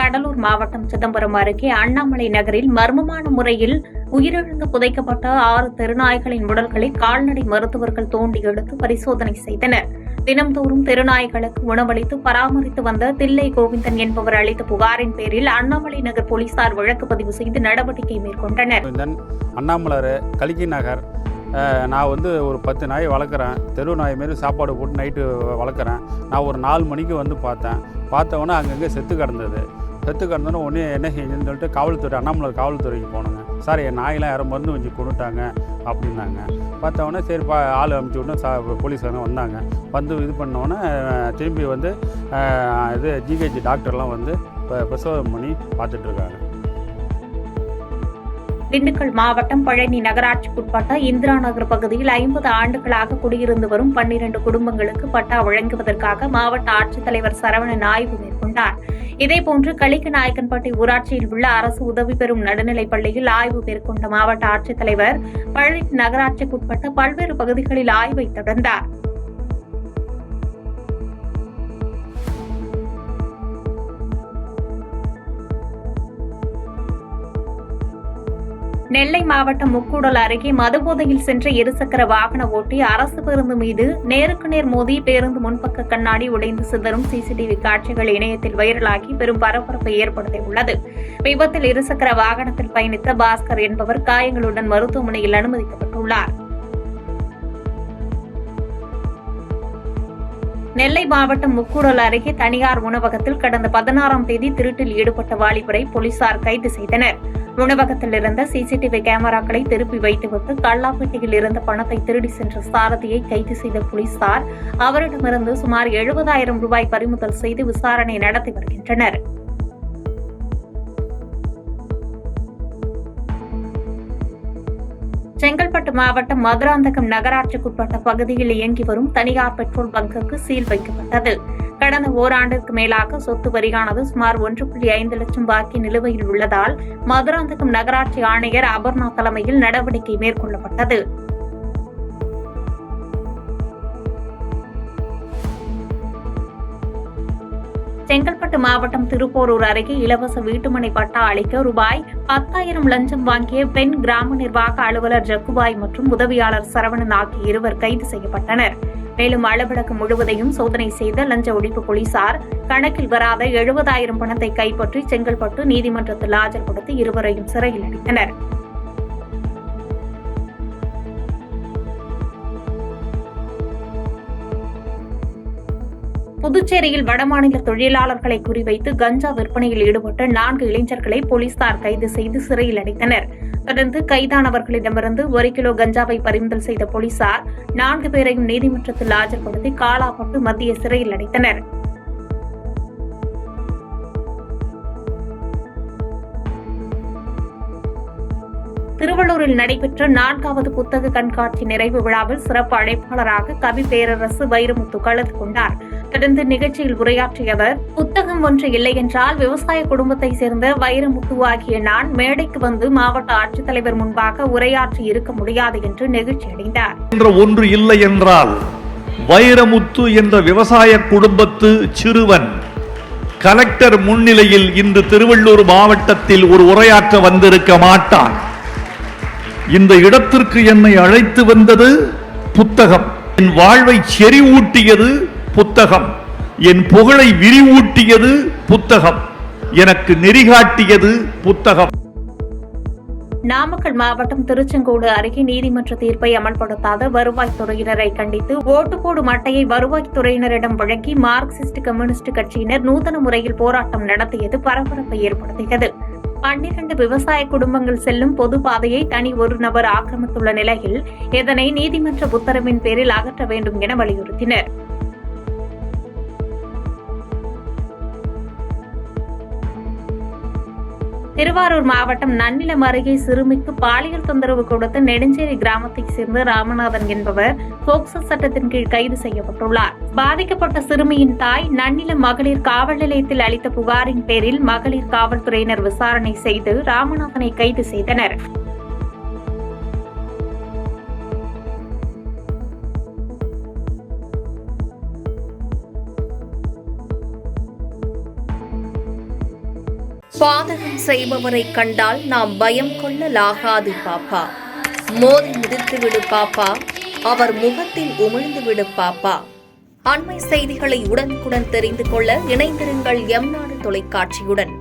கடலூர் மாவட்டம் சிதம்பரம் அருகே அண்ணாமலை நகரில் மர்மமான முறையில் உயிரிழந்து புதைக்கப்பட்ட 6 தெருநாய்களின் உடல்களை கால்நடை மருத்துவர்கள் தோண்டி எடுத்து பரிசோதனை செய்தனர். தினம்தோறும் தெருநாய்களுக்கு உணவளித்து பராமரித்து வந்த தில்லை கோவிந்தன் என்பவர் அளித்த புகாரின் பேரில் அண்ணாமலை நகர் போலீசார் வழக்கு பதிவு செய்து நடவடிக்கை மேற்கொண்டனர். அண்ணாமலை கல்கி நகர் நான் ஒரு 10 நாய் வளர்க்குறேன். தெரு நாய் மாரி சாப்பாடு போட்டு நைட்டு வளர்க்குறேன். நான் ஒரு 4 மணிக்கு பார்த்தவொன்னே அங்கங்கே செத்து கிடந்தோன்னே உடனே என்ன செஞ்சுன்னு சொல்லிட்டு காவல்துறை அண்ணாமலை காவல்துறைக்கு போனோங்க. சார் என் நாயெல்லாம் யாரும் மருந்து கொஞ்சம் கொண்டுட்டாங்க அப்படின்னாங்க. பார்த்தவொடனே சரி ஆள் அனுப்பிச்சி விட்டு போலீஸ்காரங்க வந்தாங்க. இது பண்ணோன்னே திரும்பி ஜிஹெச் டாக்டர்லாம் பிரசவம் பண்ணி பார்த்துட்ருக்காங்க. திண்டுக்கல் மாவட்டம் பழனி நகராட்சிக்குட்பட்ட இந்திரா நகர் பகுதியில் 50 ஆண்டுகளாக குடியிருந்து வரும் 12 குடும்பங்களுக்கு பட்டா வழங்குவதற்காக மாவட்ட ஆட்சித்தலைவர் சரவணன் ஆய்வு மேற்கொண்டார். இதேபோன்று கலிக்கநாயக்கன்பட்டி ஊராட்சியில் உள்ள அரசு உதவி பெறும் நடுநிலைப் பள்ளியில் ஆய்வு மேற்கொண்ட மாவட்ட ஆட்சித்தலைவர் பழனி நகராட்சிக்குட்பட்ட பல்வேறு பகுதிகளில் ஆய்வை தொடர்ந்தார். நெல்லை மாவட்டம் முக்கூடல் அருகே மதுபோதையில் சென்ற இருசக்கர வாகன ஓட்டி அரசு பேருந்து மீது நேருக்கு நேர் மோதி பேருந்து முன்பக்க கண்ணாடி உடைந்து சிதறும் சிசிடிவி காட்சிகள் இணையத்தில் வைரலாகி பெரும் பரபரப்பை ஏற்படுத்தியுள்ளது. விபத்தில் இருசக்கர வாகனத்தில் பயணித்த பாஸ்கர் என்பவர் காயங்களுடன் மருத்துவமனையில் அனுமதிக்கப்பட்டுள்ளார். நெல்லை மாவட்டம் முக்கூடல் அருகே தனியார் உணவகத்தில் கடந்த 16ஆம் தேதி திருட்டில் ஈடுபட்ட வாலிபரை போலீசார் கைது செய்தனர். உணவகத்தில் இருந்த சிசிடிவி கேமராக்களை திருப்பி வைத்துவிட்டு கல்லாப்பட்டியில் இருந்த பணத்தை திருடி சென்ற சாரதியை கைது செய்த போலீசார் அவரிடமிருந்து சுமார் 70,000 ரூபாய் பறிமுதல் செய்து விசாரணை நடத்தி வருகின்றனர். செங்கல்பட்டு மாவட்டம் மதுராந்தகம் நகராட்சிக்குட்பட்ட பகுதியில் இயங்கி வரும் தனியார் பெட்ரோல் பங்குக்கு சீல் வைக்கப்பட்டது. கடந்த ஓராண்டிற்கு மேலாக சொத்து வரியானது சுமார் 1.5 லட்சம் பாக்கி நிலுவையில் உள்ளதால் மதுராந்தகம் நகராட்சி ஆணையர் அபர்ணா தலைமையில் நடவடிக்கை மேற்கொள்ளப்பட்டது. செங்கல்பட்டு மாவட்டம் திருப்போரூர் அருகே இலவச வீட்டுமனை பட்டா அளிக்க ரூபாய் 10,000 லஞ்சம் வாங்கிய பெண் கிராம நிர்வாக அலுவலர் ஜக்குபாய் மற்றும் உதவியாளர் சரவணன் ஆகிய 2 கைது செய்யப்பட்டனர். மேலும் அலுவலகம் முழுவதையும் சோதனை செய்த லஞ்ச ஒழிப்பு போலீசார் கணக்கில் வராத 70,000 பணத்தை கைப்பற்றி செங்கல்பட்டு நீதிமன்றத்தில் ஆஜர்படுத்தி 2வரையும் சிறையில் அடைத்தனர். புதுச்சேரியில் வடமாநில தொழிலாளர்களை குறிவைத்து கஞ்சா விற்பனையில் ஈடுபட்ட 4 இளைஞர்களை போலீசார் கைது செய்து சிறையில் அடைத்தனர். தொடர்ந்து கைதானவர்களிடமிருந்து 1 கிலோ கஞ்சாவை பறிமுதல் செய்த போலீசார் 4 பேரையும் நீதிமன்றத்தில் ஆஜர்படுத்தி காலாப்பட்டு மத்திய சிறையில் அடைத்தனர். திருவள்ளூரில் நடைபெற்ற 4வது புத்தக கண்காட்சி நிறைவு விழாவில் சிறப்பு அழைப்பாளராக கவி பேரரசு வைரமுத்து கலந்து கொண்டார். தொடர்ந்து நிகழ்ச்சியில் உரையாற்றிய அவர், புத்தகம் ஒன்று இல்லை என்றால் விவசாய குடும்பத்தைச் சேர்ந்த வைரமுத்து ஆகிய நான் மேடைக்கு வந்து மாவட்ட ஆட்சித்தலைவர் முன்பாக உரையாற்றி இருக்க முடியாது என்று நெகிழ்ச்சி அடைந்தார். ஒன்று இல்லை என்றால் வைரமுத்து என்ற விவசாய குடும்பத்து சிறுவன் கலெக்டர் முன்னிலையில் இன்று திருவள்ளூர் மாவட்டத்தில் ஒரு உரையாற்ற வந்திருக்க மாட்டான். இந்த இடத்திற்கு என்னை அழைத்து வந்தது புத்தகம். என் வாழ்வை செறிவூட்டியது புத்தகம். என் புகழை விரிவூட்டியது புத்தகம். எனக்கு நெறிகாட்டியது புத்தகம். நாமக்கல் மாவட்டம் திருச்செங்கோடு அருகே நீதிமன்ற தீர்ப்பை அமல்படுத்தாத வருவாய்த்துறையினரை கண்டித்து ஓட்டு போடும் அட்டையை வருவாய்த்துறையினரிடம் வழங்கி மார்க்சிஸ்ட் கம்யூனிஸ்ட் கட்சியினர் நூதன முறையில் போராட்டம் நடத்தியது பரபரப்பை ஏற்படுத்தியது. 12 விவசாய குடும்பங்கள் செல்லும் பொது பாதையை தனி ஒரு நபர் ஆக்கிரமித்துள்ள நிலையில் இதனை நீதிமன்ற உத்தரவின் பேரில் அகற்ற வேண்டும் என வலியுறுத்தினர். திருவாரூர் மாவட்டம் நன்னிலம் அருகே சிறுமிக்கு பாலியல் தொந்தரவு கொடுத்த நெடுஞ்சேரி கிராமத்தைச் சேர்ந்த ராமநாதன் என்பவர் போக்சோ சட்டத்தின் கீழ் கைது செய்யப்பட்டுள்ளார். பாதிக்கப்பட்ட சிறுமியின் தாய் நன்னிலம் மகளிர் காவல் நிலையத்தில் அளித்த புகாரின் பேரில் மகளிர் காவல்துறையினர் விசாரணை செய்து ராமநாதனை கைது செய்தனர். பாதகம் செய்பவரை கண்டால் நாம் பயம் கொள்ளலாகாது பாப்பா. மோதி மிதித்து விடு பாப்பா, அவர் முகத்தில் உமிழ்ந்து விடு பாப்பா. அண்மை செய்திகளை உடனுக்குடன் தெரிந்து கொள்ள இணைந்திருங்கள் எம் நாடு தொலைக்காட்சியுடன்.